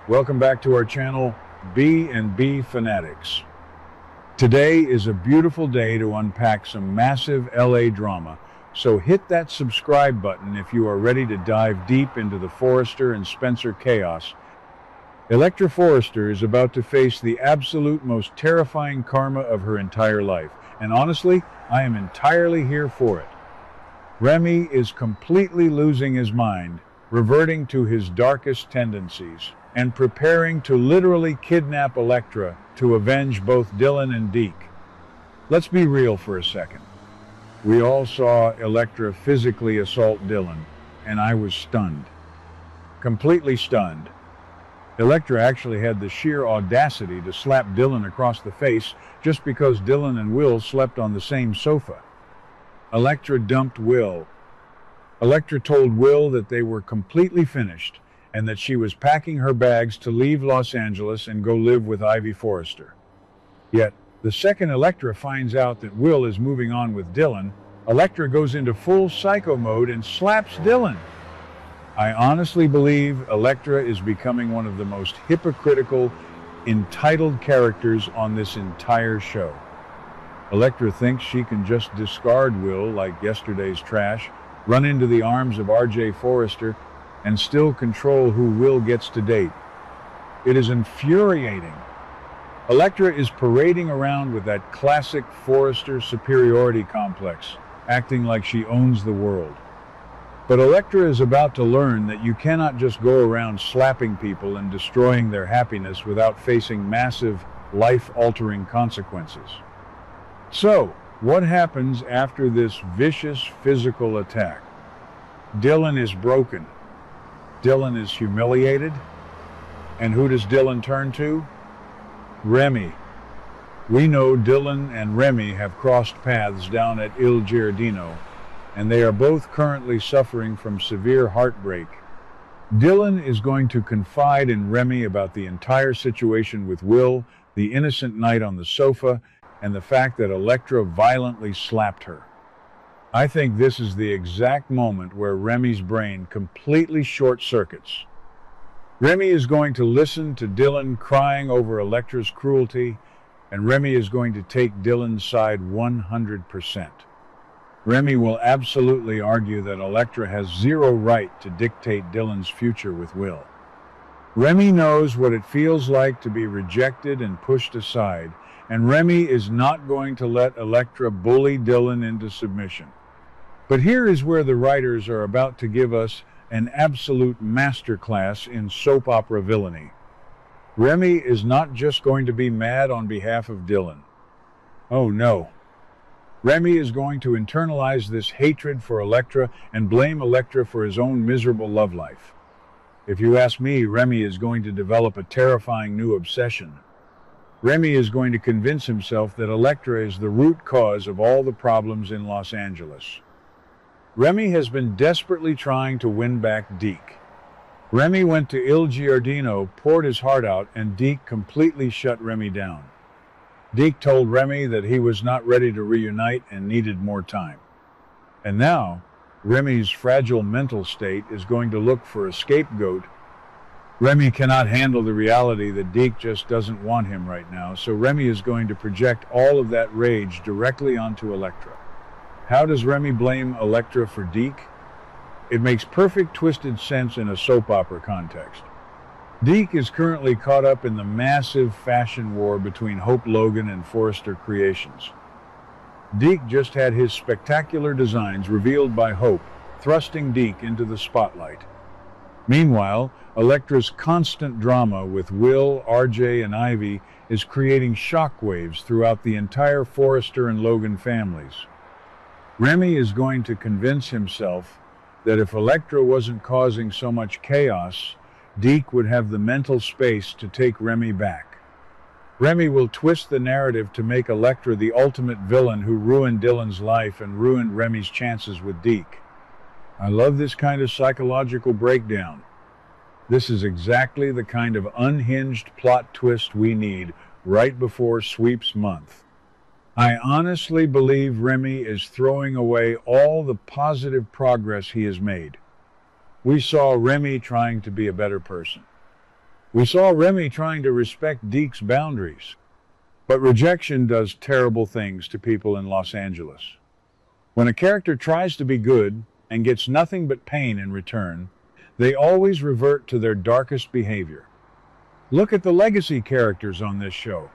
Welcome back to our channel, B&B Fanatics. Today is a beautiful day to unpack some massive LA drama, so hit that subscribe button if you are ready to dive deep into the Forrester and Spencer chaos. Electra Forrester is about to face the absolute most terrifying karma of her entire life, and honestly, I am entirely here for it. Remy is completely losing his mind, reverting to his darkest tendencies, and preparing to literally kidnap Electra to avenge both Dylan and Deke. Let's be real for a second. We all saw Electra physically assault Dylan, and I was stunned. Completely stunned. Electra actually had the sheer audacity to slap Dylan across the face just because Dylan and Will slept on the same sofa. Electra dumped Will. Electra told Will that they were completely finished and that she was packing her bags to leave Los Angeles and go live with Ivy Forrester. Yet, the second Electra finds out that Will is moving on with Dylan, Electra goes into full psycho mode and slaps Dylan. I honestly believe Electra is becoming one of the most hypocritical, entitled characters on this entire show. Electra thinks she can just discard Will like yesterday's trash, run into the arms of RJ Forrester, and still control who Will gets to date. It is infuriating. Electra is parading around with that classic Forrester superiority complex, acting like she owns the world. But Electra is about to learn that you cannot just go around slapping people and destroying their happiness without facing massive, life-altering consequences. So, what happens after this vicious physical attack? Dylan is broken. Dylan is humiliated. And who does Dylan turn to? Remy. We know Dylan and Remy have crossed paths down at Il Giardino, and they are both currently suffering from severe heartbreak. Dylan is going to confide in Remy about the entire situation with Will, the innocent night on the sofa, and the fact that Electra violently slapped her. I think this is the exact moment where Remy's brain completely short-circuits. Remy is going to listen to Dylan crying over Electra's cruelty, and Remy is going to take Dylan's side 100%. Remy will absolutely argue that Electra has zero right to dictate Dylan's future with Will. Remy knows what it feels like to be rejected and pushed aside, and Remy is not going to let Electra bully Dylan into submission. But here is where the writers are about to give us an absolute masterclass in soap opera villainy. Remy is not just going to be mad on behalf of Dylan. Oh no. Remy is going to internalize this hatred for Electra and blame Electra for his own miserable love life. If you ask me, Remy is going to develop a terrifying new obsession. Remy is going to convince himself that Electra is the root cause of all the problems in Los Angeles. Remy has been desperately trying to win back Deke. Remy went to Il Giardino, poured his heart out, and Deke completely shut Remy down. Deke told Remy that he was not ready to reunite and needed more time. And now, Remy's fragile mental state is going to look for a scapegoat. Remy cannot handle the reality that Deke just doesn't want him right now, so Remy is going to project all of that rage directly onto Electra. How does Remy blame Electra for Deke? It makes perfect twisted sense in a soap opera context. Deke is currently caught up in the massive fashion war between Hope Logan and Forrester Creations. Deke just had his spectacular designs revealed by Hope, thrusting Deke into the spotlight. Meanwhile, Electra's constant drama with Will, RJ, and Ivy is creating shockwaves throughout the entire Forrester and Logan families. Remy is going to convince himself that if Electra wasn't causing so much chaos, Deke would have the mental space to take Remy back. Remy will twist the narrative to make Electra the ultimate villain who ruined Dylan's life and ruined Remy's chances with Deke. I love this kind of psychological breakdown. This is exactly the kind of unhinged plot twist we need right before Sweeps Month. I honestly believe Remy is throwing away all the positive progress he has made. We saw Remy trying to be a better person. We saw Remy trying to respect Deke's boundaries, but rejection does terrible things to people in Los Angeles. When a character tries to be good and gets nothing but pain in return, they always revert to their darkest behavior. Look at the legacy characters on this show.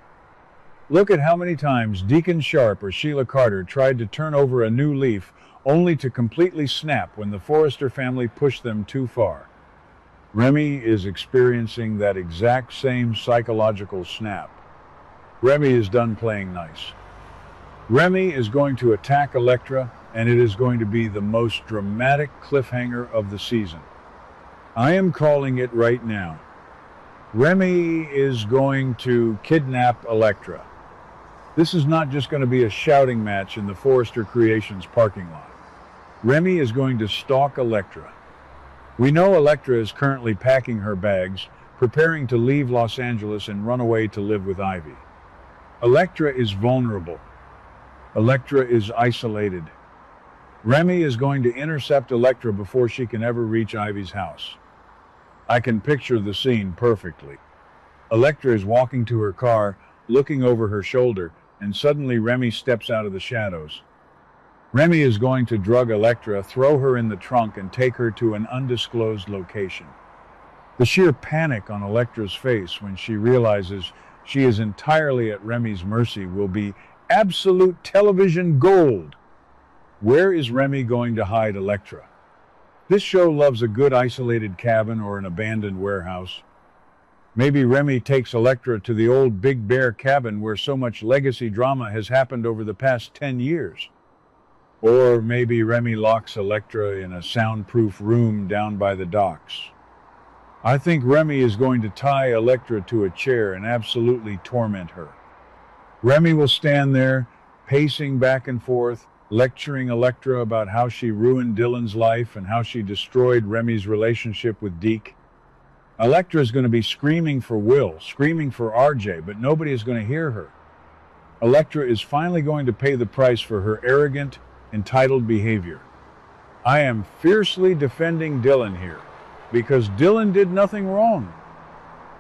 Look at how many times Deacon Sharp or Sheila Carter tried to turn over a new leaf only to completely snap when the Forrester family pushed them too far. Remy is experiencing that exact same psychological snap. Remy is done playing nice. Remy is going to attack Electra, and it is going to be the most dramatic cliffhanger of the season. I am calling it right now. Remy is going to kidnap Electra. This is not just going to be a shouting match in the Forrester Creations parking lot. Remy is going to stalk Electra. We know Electra is currently packing her bags, preparing to leave Los Angeles and run away to live with Ivy. Electra is vulnerable. Electra is isolated. Remy is going to intercept Electra before she can ever reach Ivy's house. I can picture the scene perfectly. Electra is walking to her car, looking over her shoulder, and suddenly Remy steps out of the shadows. Remy is going to drug Electra, throw her in the trunk, and take her to an undisclosed location. The sheer panic on Electra's face when she realizes she is entirely at Remy's mercy will be absolute television gold. Where is Remy going to hide Electra? This show loves a good isolated cabin or an abandoned warehouse. Maybe Remy takes Electra to the old Big Bear cabin where so much legacy drama has happened over the past 10 years. Or maybe Remy locks Electra in a soundproof room down by the docks. I think Remy is going to tie Electra to a chair and absolutely torment her. Remy will stand there, pacing back and forth, lecturing Electra about how she ruined Dylan's life and how she destroyed Remy's relationship with Deke. Electra is going to be screaming for Will, screaming for RJ, but nobody is going to hear her. Electra is finally going to pay the price for her arrogant, entitled behavior. I am fiercely defending Dylan here, because Dylan did nothing wrong.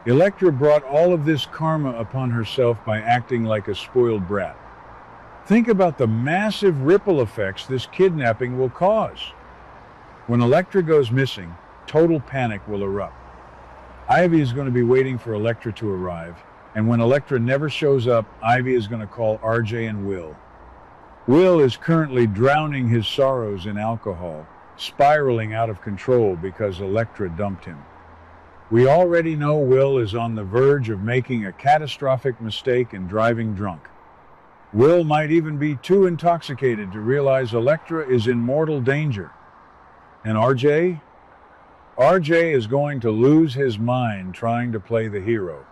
Electra brought all of this karma upon herself by acting like a spoiled brat. Think about the massive ripple effects this kidnapping will cause. When Electra goes missing, total panic will erupt. Ivy is going to be waiting for Electra to arrive, and when Electra never shows up, Ivy is going to call RJ and Will. Will is currently drowning his sorrows in alcohol, spiraling out of control because Electra dumped him. We already know Will is on the verge of making a catastrophic mistake and driving drunk. Will might even be too intoxicated to realize Electra is in mortal danger. And RJ? RJ is going to lose his mind trying to play the hero.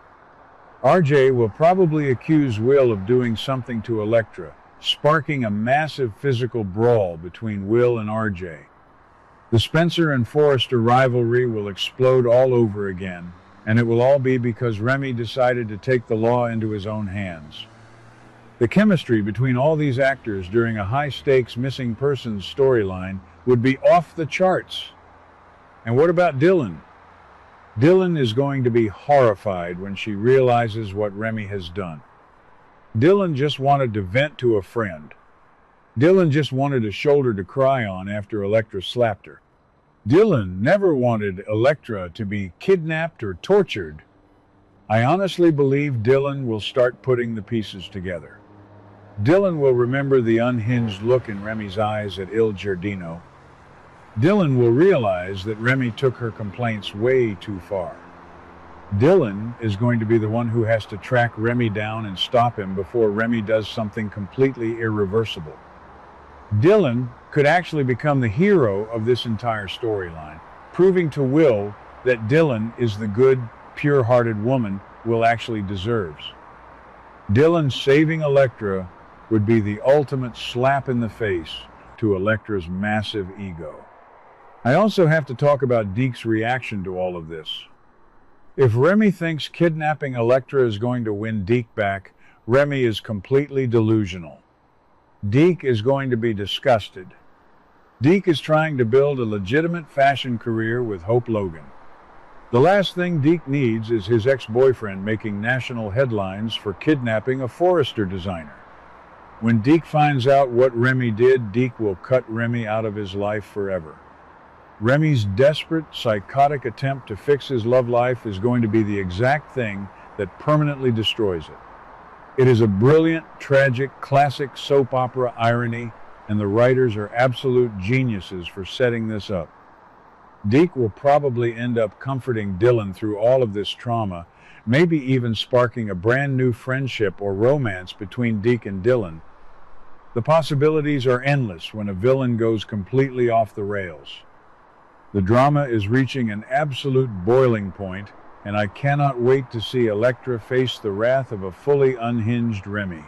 RJ will probably accuse Will of doing something to Electra, sparking a massive physical brawl between Will and RJ. The Spencer and Forrester rivalry will explode all over again, and it will all be because Remy decided to take the law into his own hands. The chemistry between all these actors during a high-stakes missing persons storyline would be off the charts. And what about Dylan? Dylan is going to be horrified when she realizes what Remy has done. Dylan just wanted to vent to a friend. Dylan just wanted a shoulder to cry on after Electra slapped her. Dylan never wanted Electra to be kidnapped or tortured. I honestly believe Dylan will start putting the pieces together. Dylan will remember the unhinged look in Remy's eyes at Il Giardino. Dylan will realize that Remy took her complaints way too far. Dylan is going to be the one who has to track Remy down and stop him before Remy does something completely irreversible. Dylan could actually become the hero of this entire storyline, proving to Will that Dylan is the good, pure-hearted woman Will actually deserves. Dylan saving Electra would be the ultimate slap in the face to Electra's massive ego. I also have to talk about Deke's reaction to all of this. If Remy thinks kidnapping Electra is going to win Deke back, Remy is completely delusional. Deke is going to be The last thing Deke needs is his ex-boyfriend making national headlines for kidnapping a Forrester designer. When Deke finds out what Remy did, Deke will cut Remy out of his life forever. Remy's desperate, psychotic attempt to fix his love life is going to be the exact thing that permanently destroys it. It is a brilliant, tragic, classic soap opera irony, and the writers are absolute geniuses for setting this up. Deke will probably end up comforting Dylan through all of this trauma, maybe even sparking a brand new friendship or romance between Deke and Dylan. The possibilities are endless when a villain goes completely off the rails. The drama is reaching an absolute boiling point, and I cannot wait to see Electra face the wrath of a fully unhinged Remy.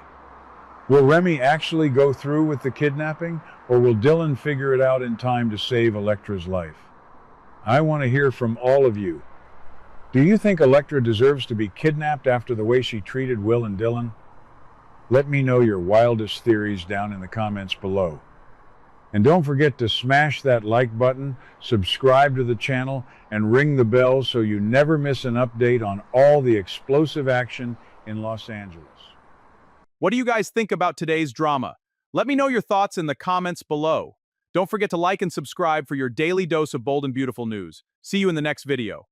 Will Remy actually go through with the kidnapping, or will Dylan figure it out in time to save Electra's life? I want to hear from all of you. Do you think Electra deserves to be kidnapped after the way she treated Will and Dylan? Let me know your wildest theories down in the comments below. And don't forget to smash that like button, subscribe to the channel, and ring the bell so you never miss an update on all the explosive action in Los Angeles. What do you guys think about today's drama? Let me know your thoughts in the comments below. Don't forget to like and subscribe for your daily dose of bold and beautiful news. See you in the next video.